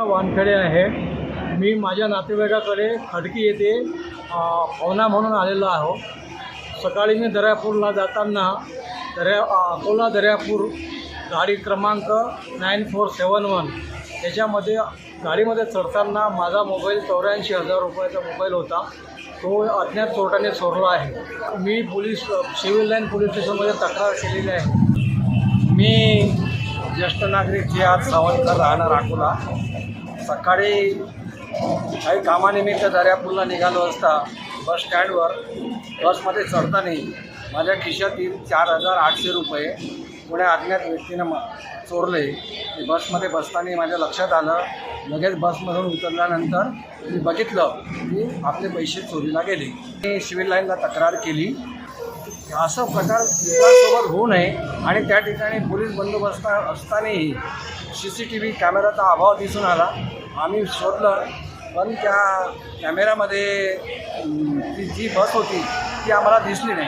वानखेडे आहे. मी माझ्या नातेवाईकाकडे खडकी येथे पाहुणा म्हणून आलेलो आहो. सकाळी मी दर्यापूरला जाताना अकोला दर्यापूर गाडी क्रमांक 9471 त्याच्यामध्ये गाडीमध्ये चढताना माझा मोबाईल 84,000 रुपयाचा मोबाईल होता. तो अज्ञात चोरट्याने चोरला आहे. मी सिव्हिल लाईन पोलीस स्टेशनमध्ये तक्रार केलेली आहे. मी ज्येष्ठ नागरिक जिहाद सावंतकर राहणार अकोला. सकाळी काही कामानिमित्त दर्यापूरला निघालो असता बस स्टँडवर बसमध्ये चढताना माझ्या खिशातील 4,800 रुपये कोण्या अज्ञात व्यक्तीनं चोरले. बसमध्ये बसताना माझ्या लक्षात आलं. लगेच बसमधून उतरल्यानंतर मी बघितलं की आपले पैसे चोरीला गेले. मी सिव्हिल लाईनला तक्रार केली. असं प्रकार इतरांसोबत होऊ नये आणि त्या ठिकाणी पोलीस बंदोबस्त असतानाही CCTV कॅमेराचा अभाव दिसून आला. आम्ही शोधलं पण त्या कॅमेऱ्यामध्ये ती जी बस होती ती आम्हाला दिसली नाही.